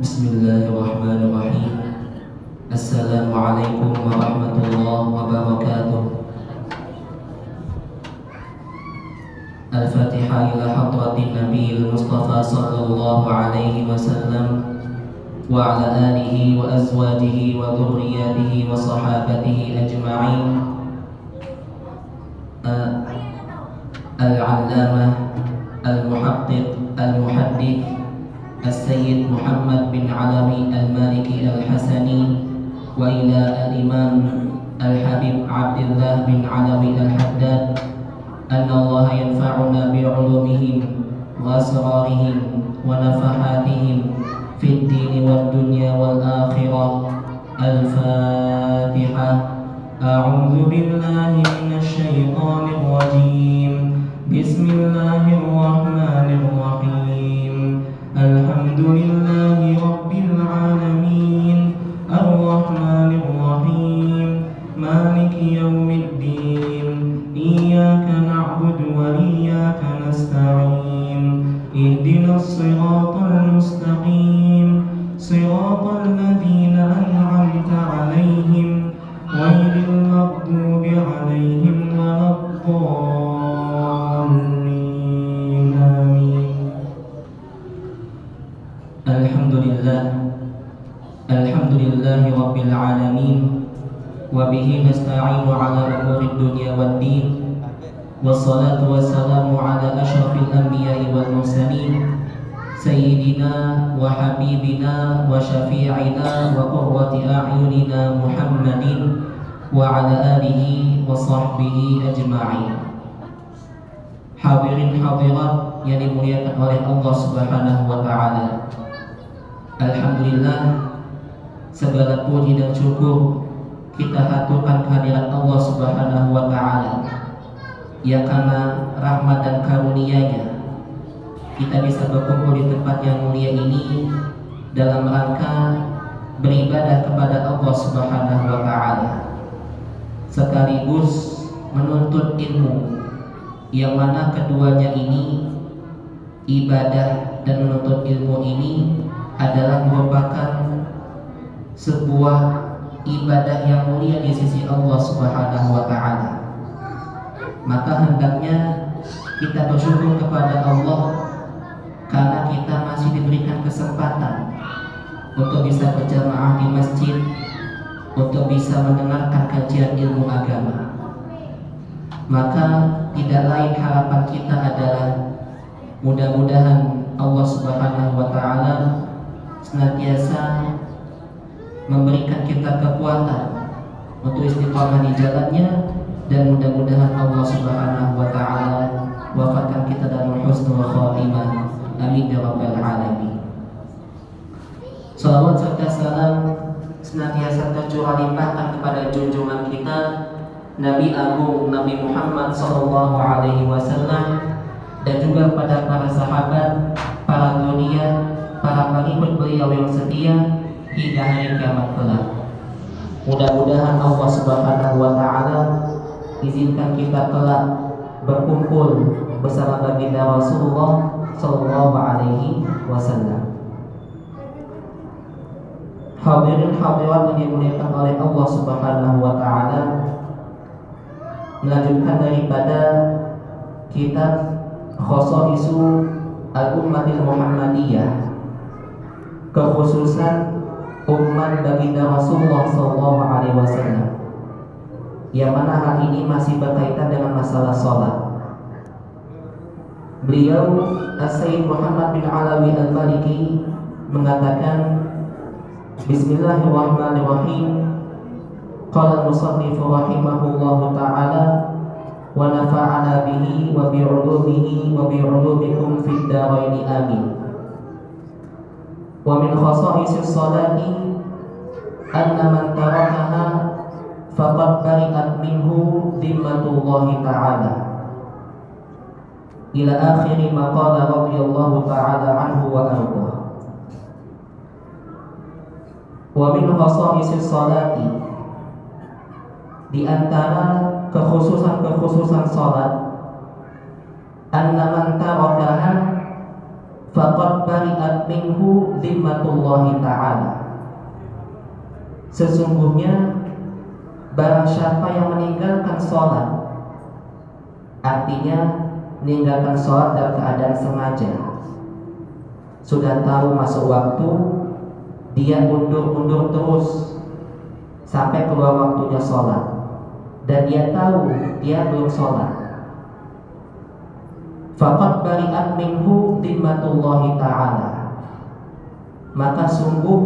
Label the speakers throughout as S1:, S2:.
S1: Bismillahirrahmanirrahim. Assalamualaikum warahmatullahi wabarakatuh. Al-Fatihah ila hadratin Nabiil Mustafa sallallahu alaihi wasallam wa ala alihi wa azwajihi wa dhurriyyatihi wa sahabatihi ajma'in. Al-Allamah Al-Muhaqqiq Al-Muhaddits As-Sayyid Muhammad bin Alawi Al-Maliki Al-Hasani wa ila al-Imam Al-Habib Abdullah bin Alawi Al-Haddad anna Allah yanfa'una bi'ulumihim wa asrarihim wa nafahatihim fid dini wad dunya wal akhirah. Al-Fatihah. A'udzu billahi minasy syaithanir rajim. Bismillahirrahmanirrahim. Alhamdulillahi rabbil alamin. Ar-Rahmanir Rahim. Maliki yaumiddin. Iyyaka na'budu wa iyyaka nasta'in. Ihdinas siratal mustaqim. Siratal ladzina an'amta 'alaihim ghairil maghdubi 'alaihim waladdallin. Amin. Alhamdulillahi rabbil alamin. Wa bihi nasta'inu ala umurid dunya wad din. Wassalatu wassalamu ala asyrafil anbiya'i wal mursalin sayyidina wa habibina wa syafi'ina wa qurrati a'yunina Muhammadin wa ala alihi wa sahbihi ajma'in. Hadirin hadirat yang dimuliakan oleh Allah Subhanahu wa taala. Alhamdulillah, segala puji dan syukur kita haturkan kehadirat Allah Subhanahu wa taala, yang karena rahmat dan karunia-Nya kita bisa berkumpul di tempat yang mulia ini dalam rangka beribadah kepada Allah Subhanahu wa taala, sekaligus menuntut ilmu, yang mana keduanya ini, ibadah dan menuntut ilmu ini, adalah merupakan sebuah ibadah yang mulia di sisi Allah Subhanahu wa taala. Maka hendaknya kita bersyukur kepada Allah karena kita masih diberikan kesempatan untuk bisa berjamaah di masjid, untuk bisa mendengarkan kajian ilmu agama. Maka tidak lain harapan kita adalah mudah-mudahan Allah Subhanahu wa taala senantiasa memberikan kita kekuatan untuk istiqamah di jalannya, dan mudah-mudahan Allah Subhanahu wa taala wafatkan kita dalam husnul khatimah. Amin ya rabbal alamin. Salawat serta salam senantiasa tercurah limpahkan kepada junjungan kita Nabi Agung Nabi Muhammad sallallahu alaihi wasallam, dan juga kepada para sahabat, para dzurriyyah, para pengikut beliau yang setia hingga hari kiamat kelak. Mudah-mudahan Allah Subhanahu wa taala izinkan kita kelak berkumpul bersama baginda Rasulullah sallallahu alaihi wasallam. Hadirin hadirat yang dimuliakan oleh Allah Subhanahu wa taala, melanjutkan daripada kitab Khosaisu Al-Ummatil Muhammadiyah, kekhususan umat baginda Rasulullah sallallahu alaihi wasallam, yang mana hal ini masih berkaitan dengan masalah sholat. Beliau As-Sayyid Muhammad bin Alawi Al-Maliki mengatakan, Bismillahirrahmanirrahim. Qala al-musannif rahimahullahu ta'ala wa nafa'ana bihi wa bi'ulumihi wa bi'ulumikum fid dharaini amin. Wa min khasaisis salati anna man tarakaha faqad bari'at minhu dhimmatullahi ta'ala, ila akhiri ma qala radhiyallahu ta'ala anhu wa arda. Wa min khasaisis salati, di antara kekhususan salat, anna man tarakaha faqad bari'at minhu zimmatullahi ta'ala. Sesungguhnya barang siapa yang meninggalkan sholat, artinya meninggalkan sholat dalam keadaan sengaja, sudah tahu masuk waktu, dia undur-undur terus sampai keluar waktunya sholat, dan dia tahu dia belum sholat, faqad bari'at minhu zimmatullahi ta'ala, maka sungguh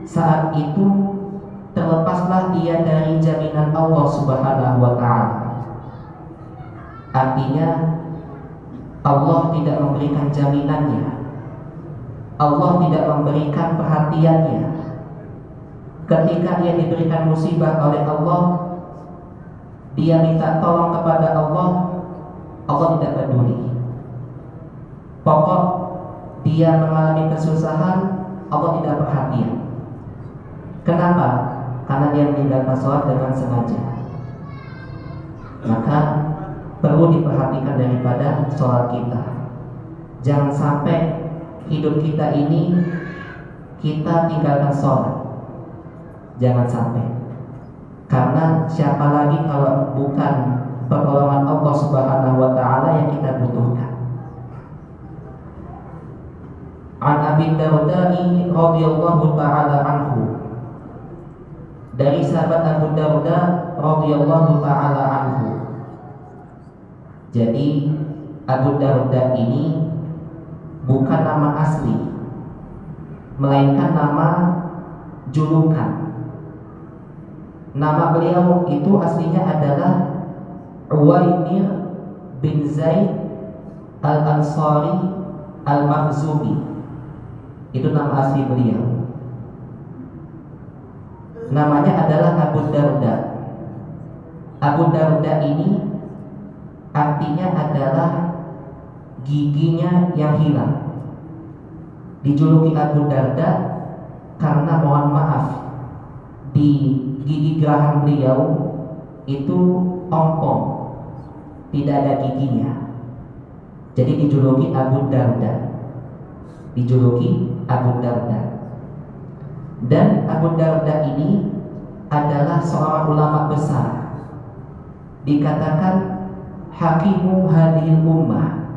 S1: saat itu terlepaslah dia dari jaminan Allah Subhanahu wa ta'ala. Artinya Allah tidak memberikan jaminannya, Allah tidak memberikan perhatiannya. Ketika dia diberikan musibah oleh Allah, dia minta tolong kepada Allah, Allah tidak peduli. Pokok dia mengalami kesusahan, Allah tidak perhatian. Kenapa? Karena dia meninggalkan sholat dengan sengaja. Maka perlu diperhatikan daripada sholat kita. Jangan sampai hidup kita ini kita tinggalkan sholat. Jangan sampai. Karena siapa lagi kalau bukan pertolongan Allah Subhanahu wa ta'ala yang kita butuhkan. An Abi Darda'i radhiyallahu ta'ala anhu, dari sahabat Abu Darda radhiyallahu ta'ala anhu. Jadi Abu Darda ini bukan nama asli, melainkan nama julukan. Nama beliau itu aslinya adalah Uwaimir bin Zaid al-Ansari al-Makhzumi. Itu nama asli beliau. Namanya adalah Abu Darda. Abu Darda ini artinya adalah giginya yang hilang. Dijuluki Abu Darda karena, mohon maaf, di gigi geraham beliau itu ompong, tidak ada giginya. Jadi dijuluki Abu Darda. Dijuluki Abu Darda. Dan Abu Darda ini adalah seorang ulama besar, dikatakan hakimu hadhil ummah,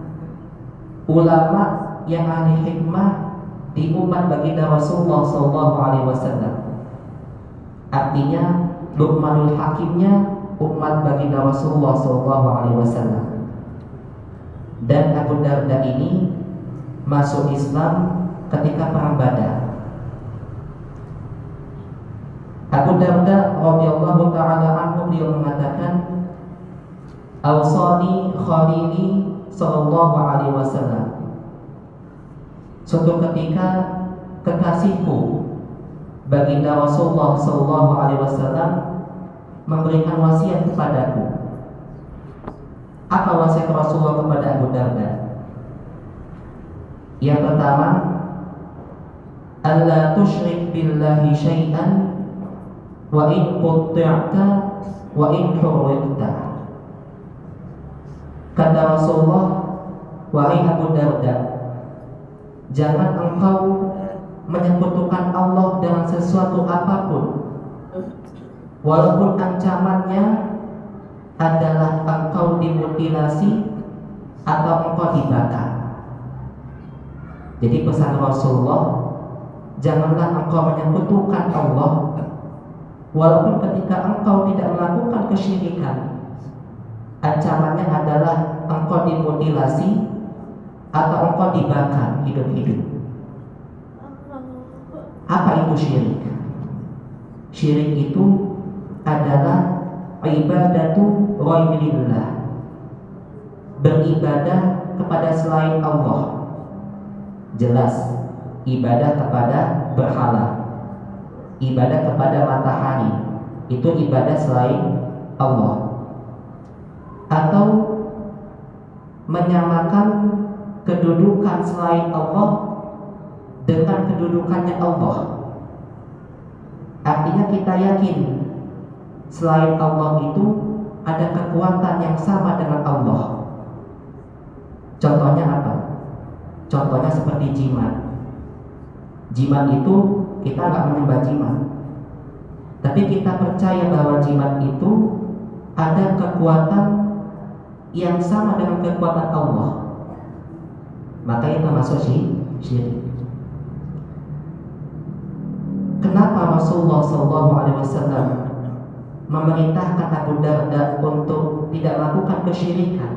S1: ulama yang ahli hikmah di umat baginda Rasulullah SAW. Artinya Luqmanul Hakimnya umat baginda Rasulullah SAW. Dan Abu Darda ini masuk Islam ketika perang Badar. Abu Darda radhiyallahu ta'ala anhu, beliau mengatakan, Awsani Khalili sallallahu alaihi wasallam. Suatu ketika kekasihku baginda Rasulullah sallallahu alaihi wasallam memberikan wasiat kepadaku. Apa wasiat Rasulullah kepada Abu Darda? Yang pertama, alla tusyrik billahi syai'an wa in qutti'ta wa in hurriqta. Kata Rasulullah, wahai Abu Darda, jangan engkau menyekutukan Allah dengan sesuatu apapun, walaupun ancamannya adalah engkau dimutilasi atau engkau dibakar. Jadi pesan Rasulullah, janganlah engkau menyekutukan Allah, walaupun ketika engkau tidak melakukan kesyirikan, ancamannya adalah engkau dimutilasi atau engkau dibakar hidup-hidup. Apa itu syirik? Syirik itu adalah ibadatu ghairillah, beribadah kepada selain Allah. Jelas, ibadah kepada berhala, ibadah kepada matahari, itu ibadah selain Allah. Atau menyamakan kedudukan selain Allah dengan kedudukannya Allah. Artinya kita yakin selain Allah itu ada kekuatan yang sama dengan Allah. Contohnya apa? Contohnya seperti jimat. Jimat itu kita nggak menyembah jimat, tapi kita percaya bahwa jimat itu ada kekuatan yang sama dengan kekuatan Allah, maka itu masuk syirik. Kenapa Rasulullah SAW memerintahkan Abu Darda untuk tidak melakukan kesyirikan,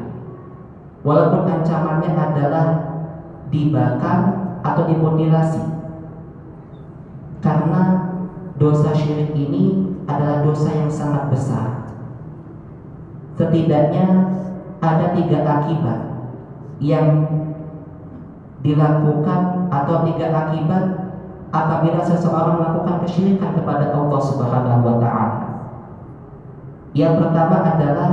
S1: walaupun ancamannya adalah dibakar atau dimutilasi? Karena dosa syirik ini adalah dosa yang sangat besar. Setidaknya ada 3 akibat yang dilakukan, atau 3 akibat apabila seseorang melakukan kesyirikan kepada Allah Subhanahu wa Ta'ala. Yang pertama adalah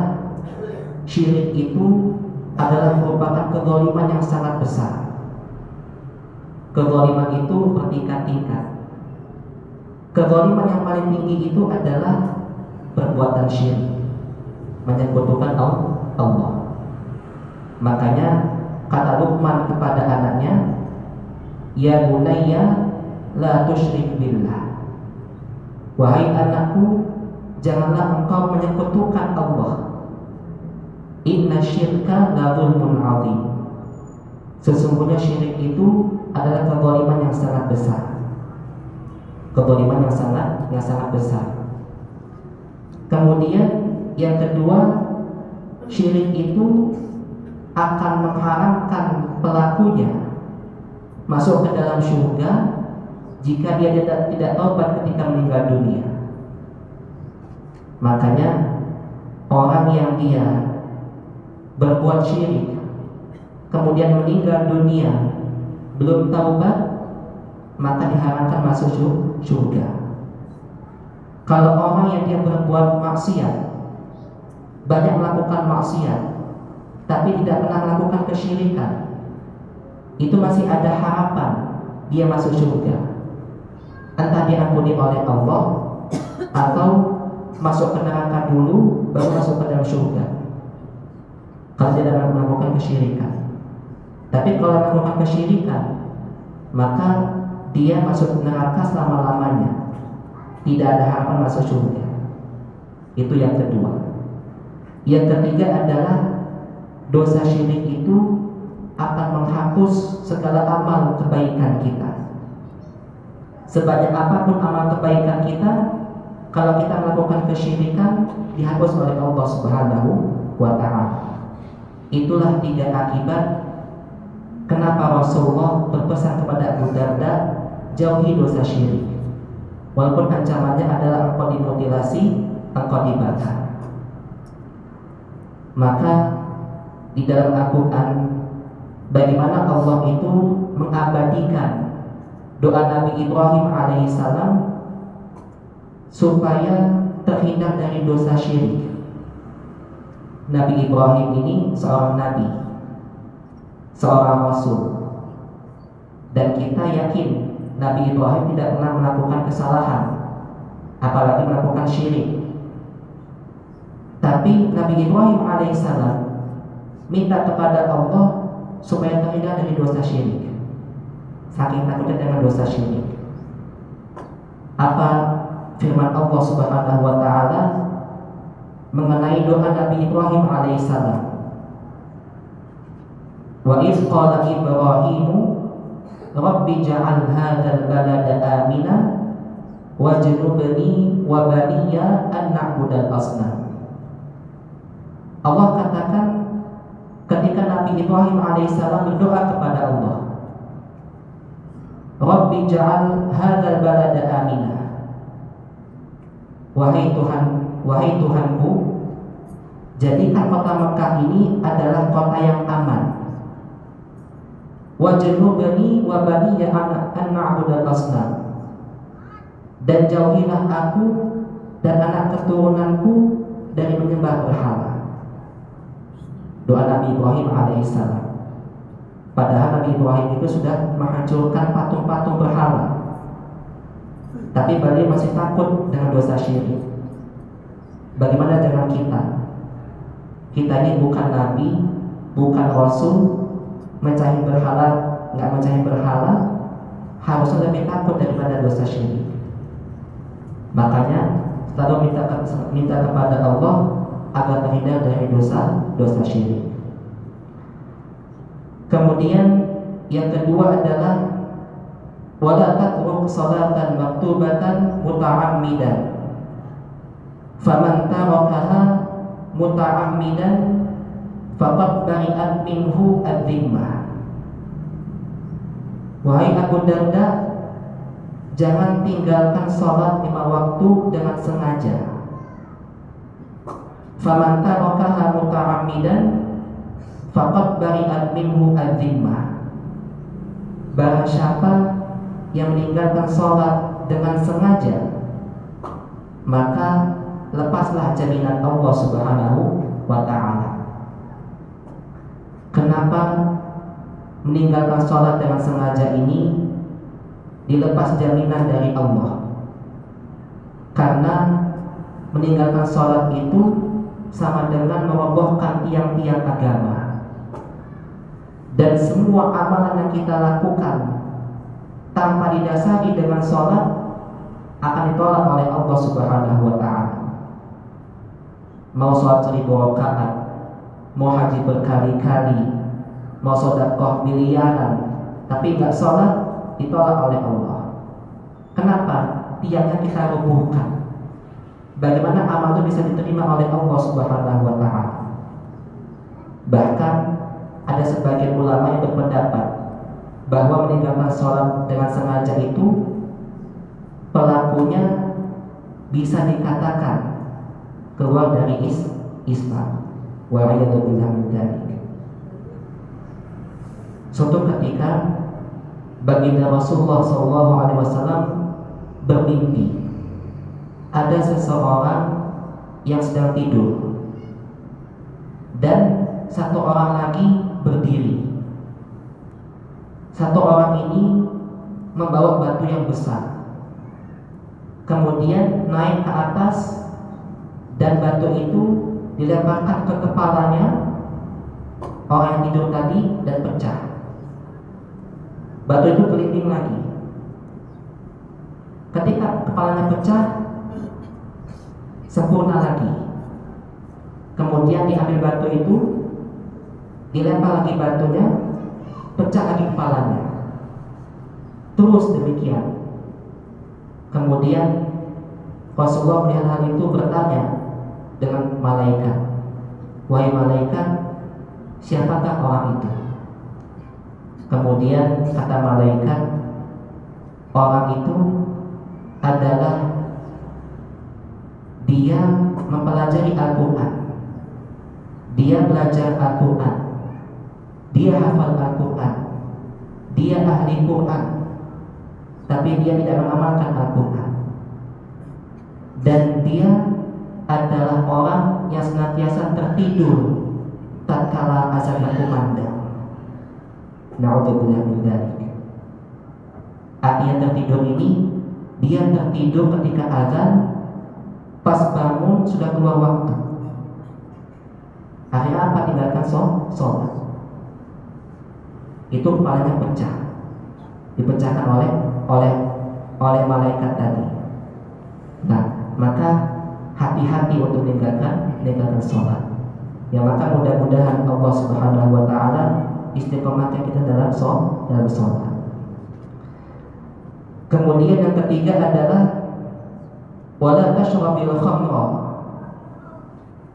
S1: syirik itu adalah merupakan kezaliman yang sangat besar. Kezaliman itu bertingkat-tingkat. Kezaliman yang paling tinggi itu adalah perbuatan syirik, menyekutukan Allah. Makanya kata Luqman kepada anaknya, "Ya bunayya la tusyrik billah." Wahai anakku, janganlah engkau menyekutukan Allah. Inna syirka la dzulmun 'adzim. Sesungguhnya syirik itu adalah kezaliman yang sangat besar. Kezaliman yang sangat besar. Kemudian yang kedua, syirik itu akan mengharamkan pelakunya masuk ke dalam surga jika dia tidak taubat ketika meninggal dunia. Makanya orang yang dia berbuat syirik kemudian meninggal dunia belum taubat, maka diharamkan masuk surga. Kalau orang yang dia berbuat maksiat, banyak melakukan maksiat, tapi tidak pernah melakukan kesyirikan, itu masih ada harapan dia masuk surga. Entah diampuni oleh Allah atau masuk ke neraka dulu baru masuk ke dalam surga, kalau dia tidak melakukan kesyirikan. Tapi kalau melakukan kesyirikan, maka dia masuk neraka selama-lamanya, tidak ada harapan masuk surga. Itu yang kedua. Yang ketiga adalah dosa syirik itu akan menghapus segala amal kebaikan kita. Sebanyak apapun amal kebaikan kita, kalau kita melakukan kesyirikan, dihapus oleh Allah Subhanahu wa Ta'ala. Itulah 3 akibat kenapa Rasulullah berpesan kepada Abu Darda, jauhi dosa syirik. Walaupun ancamannya adalah engkau dimutilasi, engkau dibakar. Maka di dalam Al-Quran, bagaimana Allah itu mengabadikan doa Nabi Ibrahim alaihissalam supaya terhindar dari dosa syirik. Nabi Ibrahim ini seorang nabi, seorang rasul, dan kita yakin Nabi Ibrahim tidak pernah melakukan kesalahan, apalagi melakukan syirik. Tapi Nabi Ibrahim alaihissalam minta kepada Allah supaya terhindar dari dosa syirik, saking takutnya dengan dosa syirik. Apa firman Allah Subhanahu wa Ta'ala mengenai doa Nabi Ibrahim alaihissalam? Wa idz qala Ibrahimu Rabbi ja'al hadzal balada amina wajnubni wa baniya an na'budal asnam. Allah katakan ketika Nabi Ibrahim alaihissalam berdoa kepada Allah, Rabbi ja'al hadzal balada amina. Wahai Tuhanku, jadikan kota Mekah ini adalah kota yang aman. Wajnubni wa baniya an na'budal asnam. Dan jauhilah aku dan anak keturunanku dari menyembah berhala. Doa Nabi Ibrahim alaihissalam. Padahal Nabi Ibrahim itu sudah menghancurkan patung-patung berhala, tapi beliau masih takut dengan dosa syirik. Bagaimana dengan kita? Kita ini bukan nabi, bukan rasul, mencari berhala nggak mencari berhala, harusnya lebih takut daripada dosa syirik. Makanya selalu minta kepada Allah agar terhindar dari dosa syirik. Kemudian yang kedua adalah wala tatruk salatan maktubatan muta'ammidan. Faman tarakaha muta'ammidan faqad bari'at minhu ad-dhimmah. Wahai Abu Darda, jangan tinggalkan sholat 5 waktu dengan sengaja. Faman tarakaha muta'ammidan faqad bari'at minhu ad-dhimmah. Barang siapa yang meninggalkan sholat dengan sengaja, maka lepaslah jaminan Allah Subhanahu wa ta'ala. Kenapa meninggalkan sholat dengan sengaja ini dilepas jaminan dari Allah? Karena meninggalkan sholat itu sama dengan merobohkan tiang-tiang agama. Dan semua amalan yang kita lakukan tanpa didasari dengan sholat akan ditolak oleh Allah Subhanahu wa ta'ala. Mau sholat 1000 rakaat, mau haji berkali-kali, mau sedekah miliaran, tapi nggak sholat, ditolak oleh Allah. Kenapa? Tiangnya kita robohkan. Bagaimana amal itu bisa diterima oleh Allah Subhanahu wa ta'ala? Bahkan ada sebagian ulama yang berpendapat bahwa meninggalkan sholat dengan sengaja itu pelakunya bisa dikatakan keluar dari Islam. Wa'iyadu billah min dzalik. Suatu ketika baginda Rasulullah SAW bermimpi ada seseorang yang sedang tidur dan satu orang lagi berdiri. Satu orang ini membawa batu yang besar, kemudian naik ke atas dan batu itu dilemparkan ke kepalanya orang yang tidur tadi dan pecah. Batu itu kelinding lagi. Ketika kepalanya pecah, sempurna lagi. Kemudian diambil batu itu, dilempar lagi batunya, pecah lagi kepalanya. Terus demikian. Kemudian Rasulullah melihat hal itu bertanya dengan malaikat, wahai malaikat, siapakah orang itu? Kemudian kata malaikat, orang itu adalah dia mempelajari Al-Quran, dia belajar Al-Quran, dia hafal Al-Quran, dia ahli Quran, tapi dia tidak mengamalkan Al-Quran. Dan dia adalah orang yang senantiasa tertidur tatkala azan berkumandang. Na'udzubillah min dzalik. Artinya tertidur ini, dia tertidur ketika azan, pas bangun sudah keluar waktu. Akhirnya apa? Tinggalkan sholat. Itu kepalanya pecah, dipecahkan oleh malaikat tadi. Nah, maka hati-hati untuk meninggalkan sholat. Ya, maka mudah-mudahan Allah Subhanahu wa ta'ala istiqomahkan kita dalam sholat. Kemudian yang ketiga adalah wala tashrabil khamra.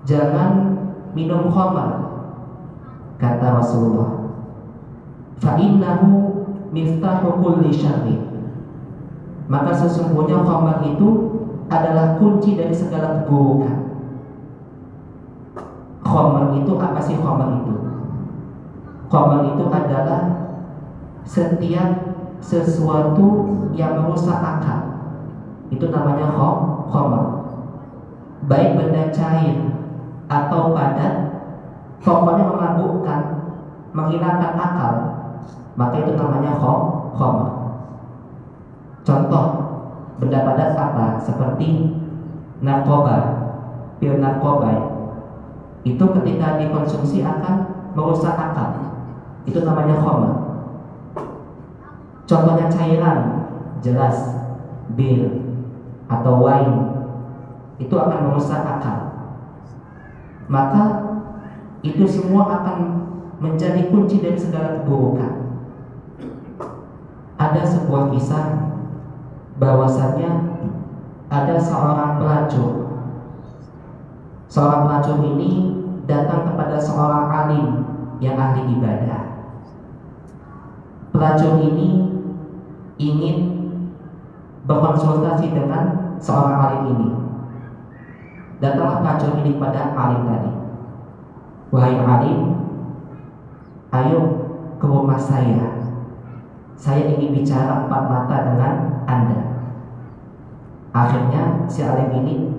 S1: Jangan minum khamar. Kata Rasulullah, fa innahu miftahu kulli syarri. Maka sesungguhnya khamar itu adalah kunci dari segala keburukan. Khamar itu apa sih khamar itu? Khamar itu adalah setiap sesuatu yang merusak akal. Itu namanya khamar. Baik benda cair atau padat, pokoknya memabukkan, menghilangkan akal, maka itu namanya khamar. Contoh benda padat apa? Seperti narkoba, pil narkoba. Itu ketika dikonsumsi akan merusak akal. Itu namanya khamar. Contohnya cairan, jelas bir atau wine itu akan merusak akal. Maka itu semua akan menjadi kunci dari segala keburukan. Ada sebuah kisah bahwasanya ada seorang pelacur. Seorang pelacur ini datang kepada seorang alim yang ahli ibadah. Pelacur ini ingin berkonsultasi dengan seorang alim ini. Datanglah pelacur ini pada alim tadi. Wahai alim, ayo ke rumah saya. Saya ingin bicara empat mata dengan Anda. Akhirnya si alim ini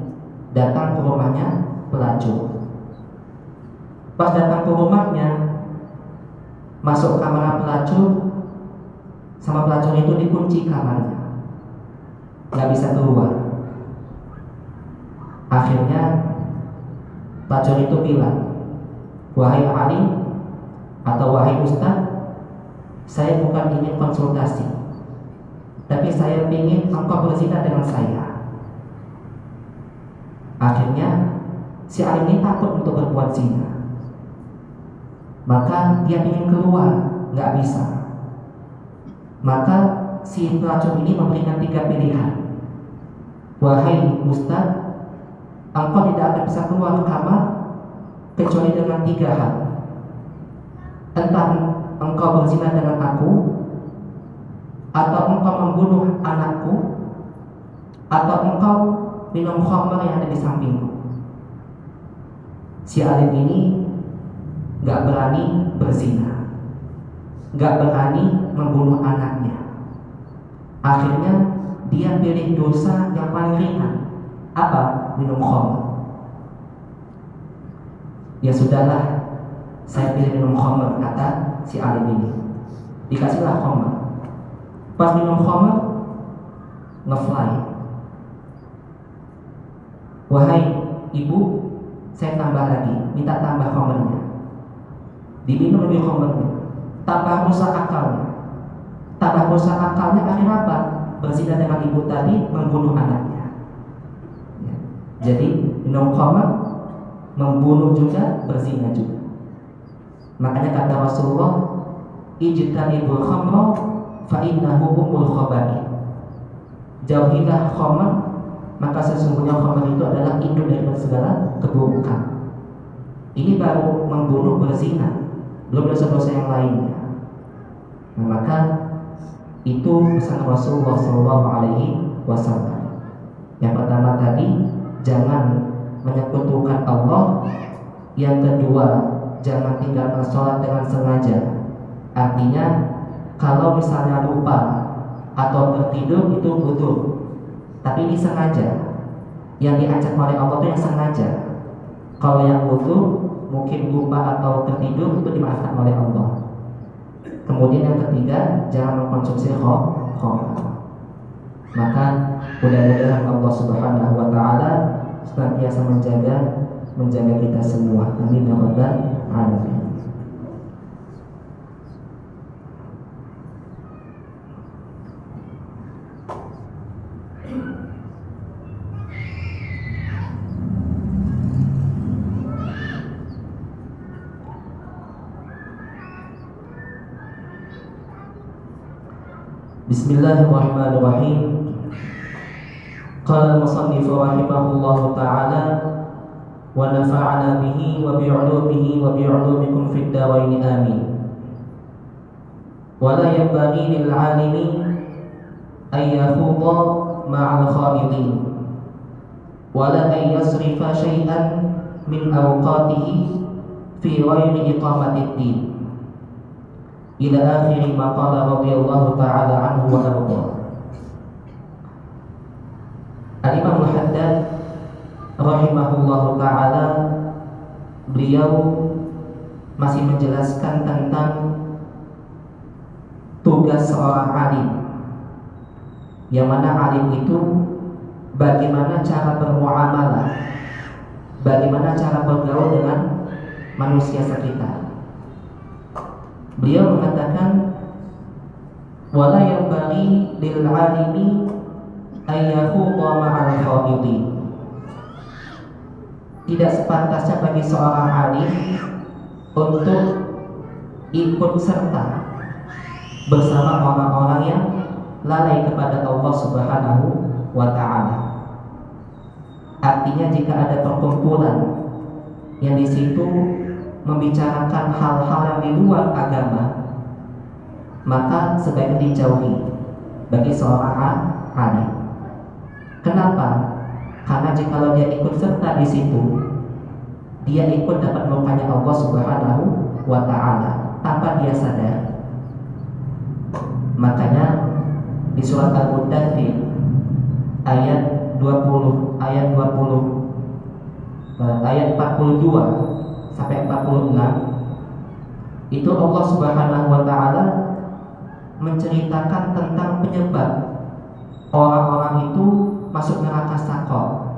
S1: datang ke rumahnya pelacur. Pas datang ke rumahnya, masuk kamar pelacur, sama pelacur itu dikunci kamarnya, nggak bisa keluar. Akhirnya pelacur itu bilang, wahai alim atau wahai ustaz, saya bukan ingin konsultasi, tapi saya ingin engkau berzina dengan saya. Akhirnya si alim ini takut untuk berbuat zina, maka dia ingin keluar, nggak bisa. Maka si pelacur ini memberikan 3 pilihan. Wahai ustaz, engkau tidak akan bisa keluar kamar kecuali dengan 3 hal. Entah engkau berzina dengan aku, atau engkau membunuh anakku, atau engkau minum khamr yang ada di sampingku. Si alim ini gak berani berzina, gak berani membunuh anaknya. Akhirnya dia pilih dosa yang paling ringan. Apa? Minum khamr. Ya sudahlah, saya pilih minum khamr, kata si alim ini. Dikasihlah khamr. Pas minum khamr, ngefly. Wahai ibu, saya tambah lagi, minta tambah khamrnya. Diminum lebih khamrnya, tambah rusak akalnya. Tambah rusak akalnya akhirnya apa? Berzina dengan ibu tadi, membunuh anaknya. Ya. Jadi minum khamr, membunuh juga, berzina juga. Makanya kata Rasulullah, ijtanibul khamra fa innahu ummul khaba'ith. Jauhilah khamr, maka sesungguhnya khamr itu adalah induk dari segala keburukan. Ini baru membunuh, berzina, belum dosa-dosa yang lainnya. Nah, maka itu pesan Rasulullah SAW. Yang pertama tadi, jangan menyekutukan Allah. Yang kedua, jangan tinggalkan sholat dengan sengaja. Artinya, kalau misalnya lupa atau tertidur itu butuh, tapi ini sengaja. Yang diajak oleh Allah itu yang sengaja. Kalau yang butuh, mungkin lupa atau tertidur, itu dimaafkan oleh Allah. Kemudian yang ketiga, jangan mengkonsumsi khamr. Maka mudah-mudahan Allah Subhanahu wa Ta'ala senantiasa menjaga kita semua. Amin ya rabbal alamin. Bismillahirrahmanirrahim. Qala al-musannif rahimahullahu ta'ala wa nafa'ana bihi wa bi'ulumihi wa bi'ulumikum fid dharain amin. Wa la yanbaghi lil 'alimi an yakhudha ma'al khamidin wa la an yasrifa shay'an min awqatihi fi ghairi iqamatid din. Ila akhiri ma qala radhiyallahu ta'ala anhu wa arda. Al-Imam Al-Haddad rahimahullahu ta'ala, beliau masih menjelaskan tentang tugas seorang alim, yang mana alim itu bagaimana cara bermuamalah, bagaimana cara bergaul dengan manusia sekitar. Beliau mengatakan wala yanbaghi lil 'alimi ay yakhudha ma'al khaidin. Tidak sepantasnya bagi seorang alim untuk ikut serta bersama orang-orang yang lalai kepada Allah Subhanahu wa ta'ala. Artinya jika ada perkumpulan yang di situ membicarakan hal-hal yang di luar agama, maka sebaiknya dijauhi bagi seorang alim. Kenapa? Karena jikalau dia ikut serta di situ, dia ikut dapat murkanya Allah Subhanahu wa ta'ala tanpa dia sadar. Makanya di surat Al-Muddathir ayat 20 ayat 42 sampai 46 itu Allah Subhanahu wa ta'ala menceritakan tentang penyebab orang-orang itu masuk neraka Saqar.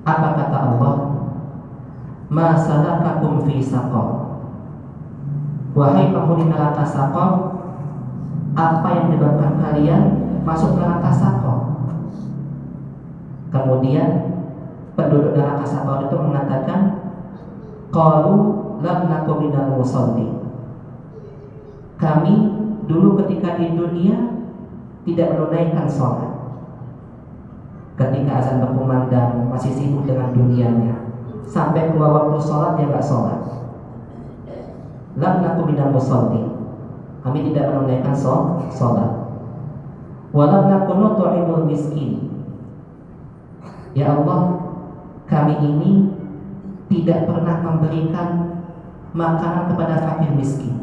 S1: Apa kata Allah? Ma salakakum fi saqar. Wahai penghuni neraka Saqar, apa yang menyebabkan kalian masuk neraka Saqar? Kemudian penduduk neraka Saqar itu mengatakan, qalu lam nakum minal musallin. Kami dulu ketika di dunia tidak menunaikan sholat. Ketika azan berkumandang masih sibuk dengan dunianya, sampai keluar waktu sholat dia nggak sholat. Lam nakum minal musallin. Kami tidak menunaikan sholat. Walam nakun nut'imul miskin. Ya Allah, kami ini tidak pernah memberikan makanan kepada fakir miskin.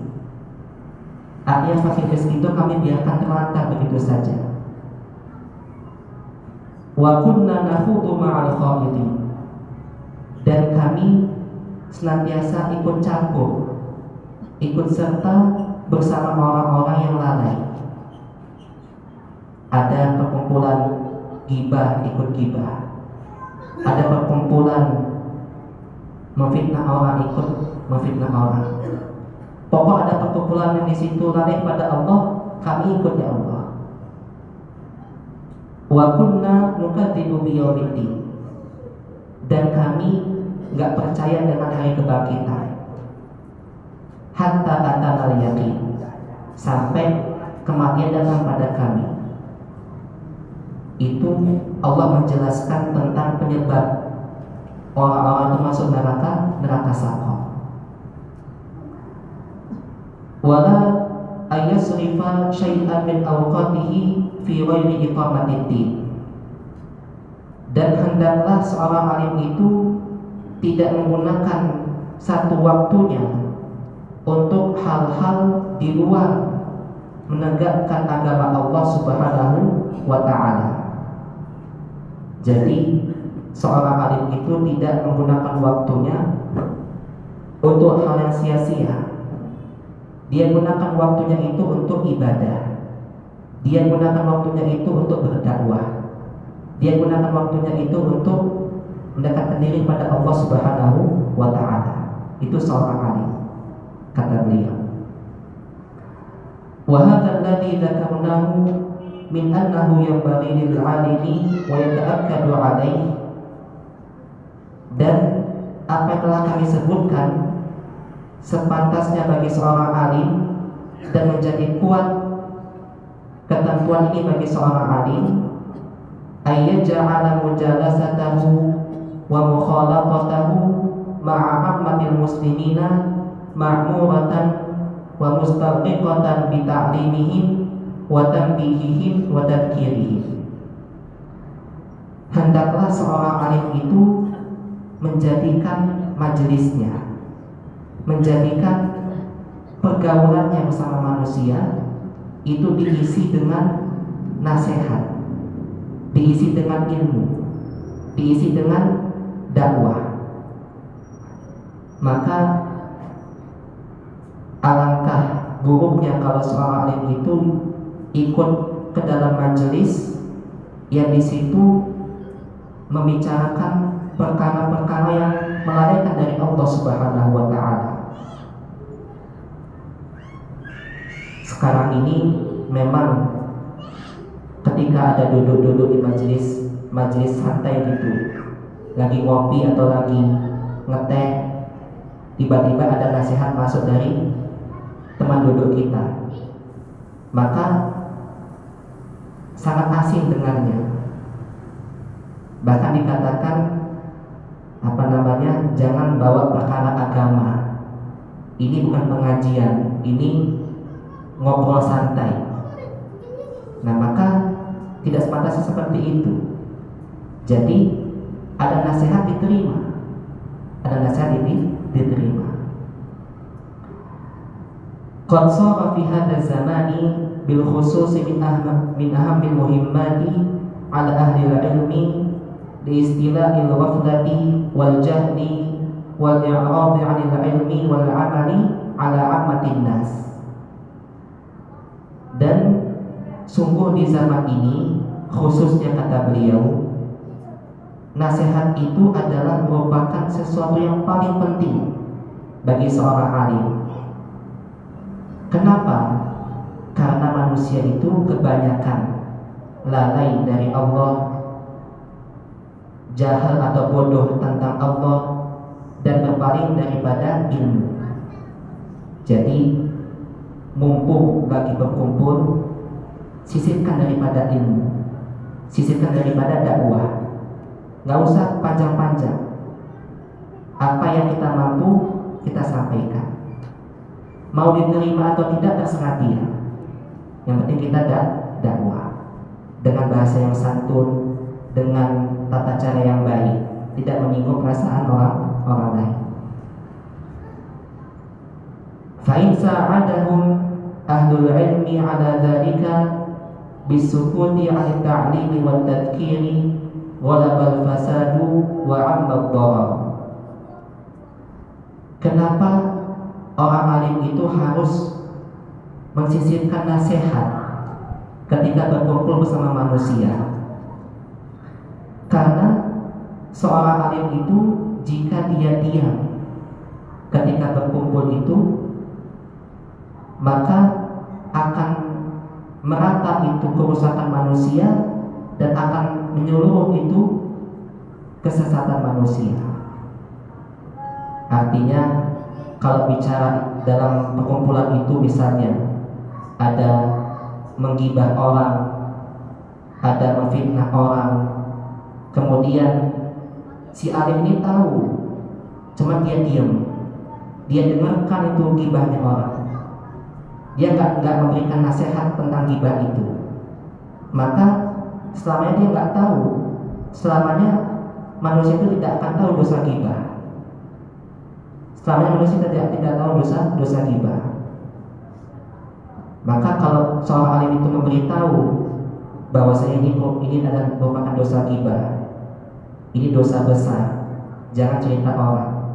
S1: Artinya fakir miskin itu kami biarkan terlantar begitu saja. Wa kunna nakhudu ma'al khaidin. Dan kami senantiasa ikut campur, ikut serta bersama orang-orang yang lalai. Ada perkumpulan gibah, ikut gibah. Ada perkumpulan memfitnah orang, ikut memfitnah orang. Pokok ada perkumpulan yang di situ lalai pada Allah, kami ikut ya Allah. Wa kunna nukadzibu biyaumiddin. Dan kami enggak percaya dengan hari kebangkitan. Hatta atanal yaqin. Sampai kematian datang pada kami. Itu Allah menjelaskan tentang penyebab orang-orang itu masuk neraka Saqar. Wala ayasrifa syai'an min awqatihi fi ghairi iqamatid din. Dan hendaklah seorang alim itu tidak menggunakan satu waktunya untuk hal-hal di luar menegakkan agama Allah Subhanahu wa ta'ala. Jadi seorang alim itu tidak menggunakan waktunya untuk hal yang sia-sia. Dia gunakan waktunya itu untuk ibadah. Dia gunakan waktunya itu untuk berdakwah. Dia gunakan waktunya itu untuk mendekatkan diri pada Allah Subhanahu wa ta'ala. Itu seorang alim, kata beliau. Wa hadzal ladzi dzakarnahu min annahu yanbaghi lil 'alimi wa yata'akkadu 'alaihi. Dan apa yang telah kami sebutkan sepantasnya bagi seorang alim dan menjadi kuat ketentuan ini bagi seorang alim, ayyaj'ala mujalasatahu wa mukhalatatahu ma'a 'ammatil muslimina ma'muratan wa mustaqiqatan bi ta'limihim wa tanbihihim wa tadhkirihim. Hendaklah seorang alim itu menjadikan majelisnya, menjadikan pergaulannya bersama manusia itu diisi dengan nasihat, diisi dengan ilmu, diisi dengan dakwah. Maka alangkah buruknya kalau seorang alim itu ikut ke dalam majelis yang di situ membicarakan perkara-perkara yang melalaikan dari Allah Subhanahu wa ta'ala. ada duduk-duduk di majelis santai gitu, lagi ngopi atau lagi ngeteh, tiba-tiba ada nasihat masuk dari teman duduk kita, maka sangat asing dengannya. Bahkan dikatakan jangan bawa perkara agama. Ini bukan pengajian, ini ngobrol santai. Nah, maka tidak sepantasnya seperti itu. Jadi ada nasihat diterima, ada nasihat ini diterima. Qad sara fi hadha zamani bil khusus min ahammil muhimmati ala ahli al-ilmi li istilahil ghaflati wal jahli wal i'rad 'anil ilmi wal 'amali ala 'ammatin nas. Dan sungguh di zaman ini, khususnya kata beliau, nasihat itu adalah merupakan sesuatu yang paling penting bagi seorang alim. Kenapa? Karena manusia itu kebanyakan lalai dari Allah, jahil atau bodoh tentang Allah, dan berpaling daripada ilmu. Jadi mumpung bagi berkumpul, sisipkan daripada ilmu, sisipkan daripada dakwah. Gak usah panjang-panjang. Apa yang kita mampu kita sampaikan. Mau diterima atau tidak terserah dia. Yang penting kita dakwah dengan bahasa yang santun, dengan tata cara yang baik, tidak menyinggung perasaan orang lain. Fa in sa'adahum ahlul ilmi ala dzalika bisukuti 'ala ta'limi wat tadhkiri ghalabal fasadu wa 'ammal dharar. Kenapa orang alim itu harus mensisipkan nasihat ketika berkumpul bersama manusia? Karena seorang alim itu jika dia diam ketika berkumpul itu, maka akan merata itu kerusakan manusia dan akan menyeluruh itu kesesatan manusia. Artinya kalau bicara dalam perkumpulan itu, misalnya ada menggibah orang, ada memfitnah orang, kemudian si alim ini tahu, cuman dia diam, dia dengarkan itu gibahnya orang, dia nggak memberikan nasihat tentang gibah itu, maka selamanya dia nggak tahu, selamanya manusia itu tidak akan tahu dosa gibah. Selamanya manusia tidak tahu dosa gibah. Maka kalau seorang alim itu memberitahu bahwa ini adalah merupakan dosa gibah, ini dosa besar, jangan cerita orang,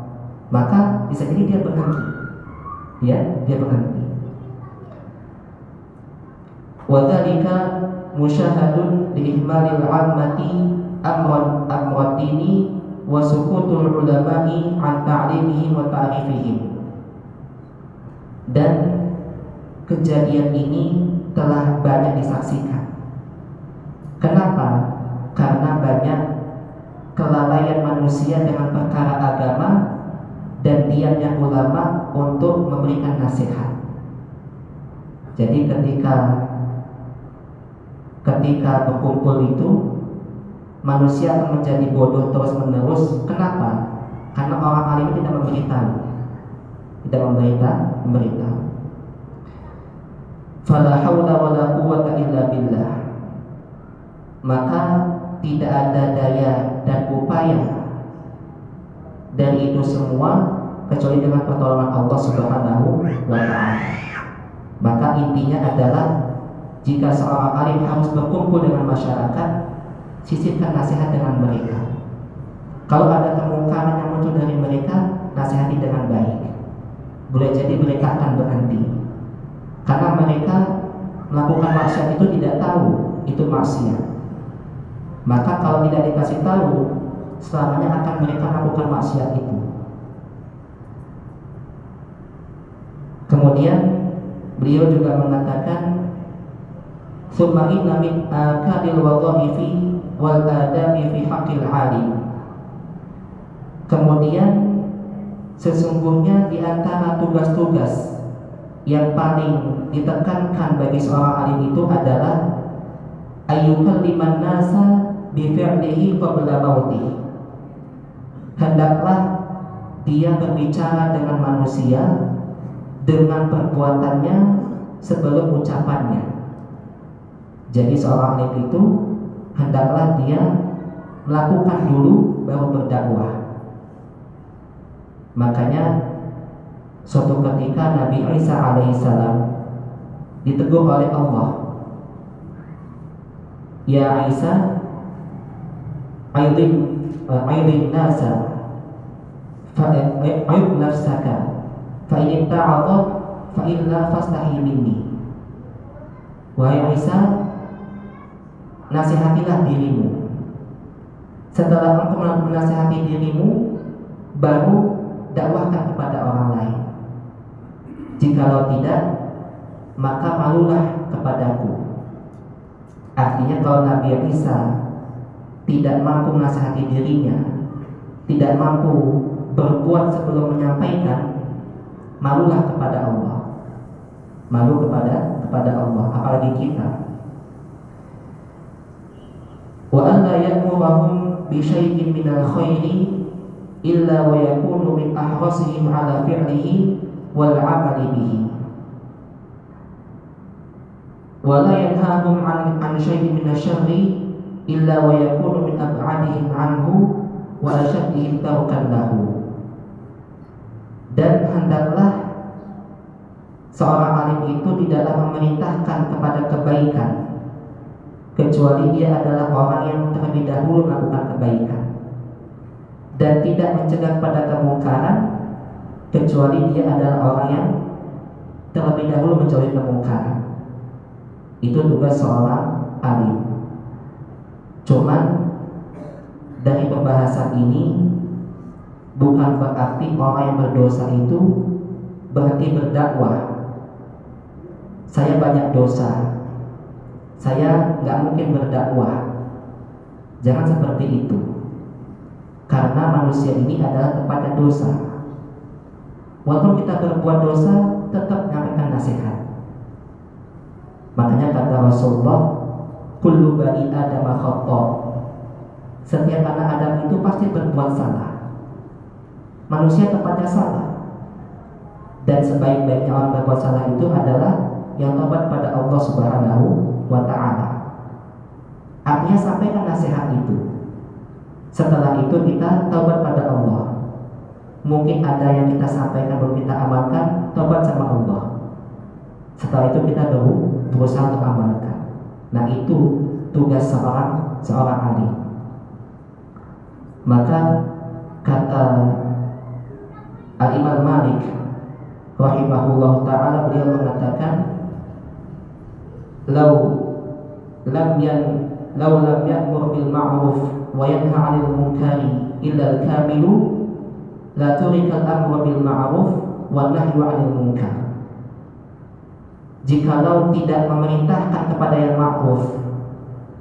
S1: maka bisa jadi dia berhenti. Dia berhenti. Wa dzalika musyahadun li ihmalil 'ammati amrad dini wa sukutul ulama'i an ta'limihi wa ta'rifihim. Dan kejadian ini telah banyak disaksikan. Kenapa? Karena banyak kelalaian manusia dengan perkara agama dan diamnya ulama untuk memberikan nasihat. Jadi ketika berkumpul itu, manusia akan menjadi bodoh terus menerus. Kenapa? Karena orang alim tidak memberitahu. Fala haula wala quwwata illa billah. Maka tidak ada daya dan upaya dari itu semua kecuali dengan pertolongan Allah Subhanahu wa ta'ala. Maka intinya adalah jika seorang alim harus berkumpul dengan masyarakat, sisipkan nasihat dengan mereka. Kalau ada kemungkaran yang muncul dari mereka, nasihati dengan baik. Boleh jadi mereka akan berhenti, karena mereka melakukan maksiat itu tidak tahu itu maksiat. Maka kalau tidak dikasih tahu, selamanya akan mereka melakukan maksiat itu. Kemudian beliau juga mengatakan, Thumma inna min akadil wadhaifi wal adabi fi haqqil alim. Kemudian sesungguhnya di antara tugas-tugas yang paling ditekankan bagi seorang alim itu adalah ayyukalliman nasa bi fi'lihi qabla mautih. Hendaklah dia berbicara dengan manusia dengan perbuatannya sebelum ucapannya. Jadi seorang alim itu hendaklah dia melakukan dulu baru berdakwah. Makanya suatu ketika Nabi Isa alaihissalam ditegur oleh Allah, "Ya Isa, aidin nasa fa'id nafsaka fa in ta'adhat fa illa fastahi minni." Wahai Isa, nasihatilah dirimu. Setelah engkau menasihati dirimu, baru dakwahkan kepada orang lain. Jikalau tidak, maka malulah kepadaku. Artinya kalau Nabi Isa tidak mampu menasihati dirinya, tidak mampu berbuat sebelum menyampaikan, malulah kepada Allah. Malu kepada Allah, apalagi kita. Wa an la ya'murahum bi syai'in minal khairi illa wa yakunu min ahrasihim ala fi'lihi wal 'amali bihi. Wa la yanhahum an syai'in minasyarri illa wa yakunu min ab'adihim anhu wa asyaddihim tarkan lahu. Dan hendaklah seorang alim itu tidaklah memerintahkan kepada kebaikan kecuali dia adalah orang yang terlebih dahulu melakukan kebaikan, dan tidak mencegah pada kemungkaran kecuali dia adalah orang yang terlebih dahulu menjauhi kemungkaran. Itu tugas seorang alim. Cuman dari pembahasan ini bukan berarti orang yang berdosa itu berhenti berdakwah. Saya banyak dosa, saya nggak mungkin berdakwah. Jangan seperti itu. Karena manusia ini adalah tempatnya dosa. Walaupun kita berbuat dosa, tetap menyampaikan nasihat. Makanya kata Rasulullah, kullu bani Adam khata'. Setiap anak Adam itu pasti berbuat salah. Manusia tempatnya salah. Dan sebaik-baiknya orang berbuat salah itu adalah yang tobat pada Allah Subhanahu wa ta'ala. Artinya sampaikan nasihat itu. Setelah itu kita taubat pada Allah. Mungkin ada yang kita sampaikan belum kita amalkan, taubat sama Allah. Setelah itu kita berusaha untuk amalkan. Nah, itu tugas seorang alim. Maka kata Al-Imam Malik rahimahullah ta'ala, beliau mengatakan, Lau lam ya'mur bil ma'ruf wa yanha 'anil munkari illa al-kamilu la turika al-amru bil ma'ruf wa nahyu 'anil munkar. Jikalau tidak memerintahkan kepada yang ma'ruf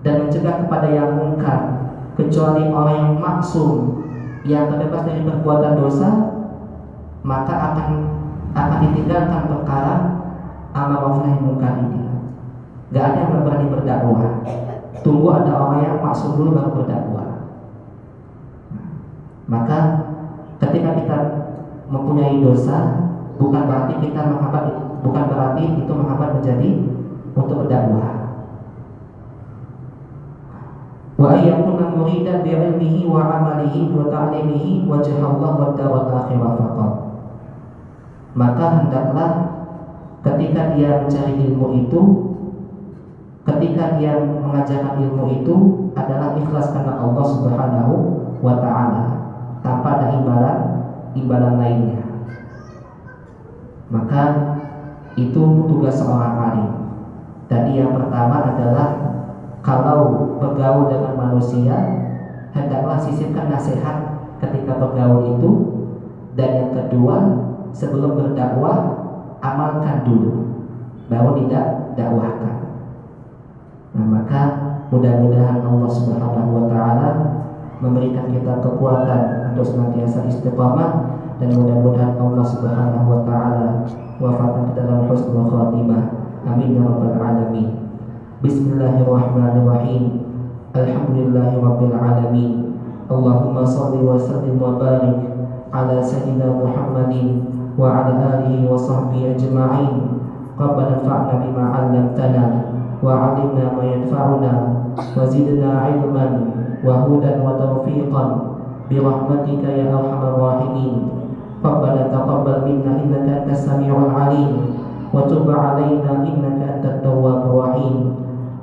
S1: dan mencegah kepada yang munkar kecuali orang yang maksum, yang terbebas dari perbuatan dosa, maka akan ditinggalkan perkara amar ma'ruf nahi munkar ini. Gak ada yang berani berdakwah. Tunggu ada orang yang maksum dulu baru berdakwah. Maka ketika kita mempunyai dosa, bukan berarti itu menghambat menjadi untuk berdakwah. Wa ayyakuna muridan bi ilmihi wa amalihi wa ta'limihi wajha Allah wa darul akhirah faqat. Maka hendaklah ketika dia mencari ilmu itu, ketika dia mengajarkan ilmu itu adalah ikhlas karena Allah Subhanahu wa ta'ala, tanpa ada imbalan lainnya. Maka itu tugas seorang alim. Tadi yang pertama adalah kalau bergaul dengan manusia, hendaklah sisipkan nasihat ketika bergaul itu. Dan yang kedua, sebelum berdakwah, amalkan dulu, baru tidak dakwahkan. Nah, maka mudah-mudahan Allah Subhanahu wa taala memberikan kita kekuatan untuk senantiasa istiqamah, dan mudah-mudahan Allah Subhanahu wa taala wafatkan ke dalam husnul khatimah. Amin ya rabbal alamin. Bismillahirrahmanirrahim. Alhamdulillahirabbil alamin. Allahumma shalli wa sallim wa barik ala sayyidina Muhammadin wa ala alihi wa sahbihi ajma'in. Rabbana anfa'na bima 'allamtana wa 'allimna ma yanfa'una wa zidna 'ilman wa hudan wa tawfiqan bi rahmatika ya arhamar rahimin. Rabbana taqabbal minna innaka antas samiul 'alim wa tub 'alaina innaka antat tawwabur rahim.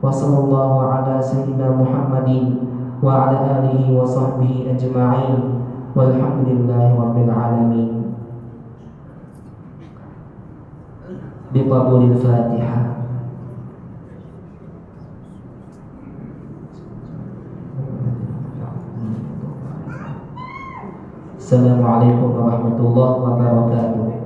S1: Wa sallallahu ala sayyidina Muhammadin wa ala alihi wa sahbihi ajma'in. Walhamdulillahi rabbil alamin. Biqabulil Fatihah. Assalamualaikum warahmatullahi wabarakatuh.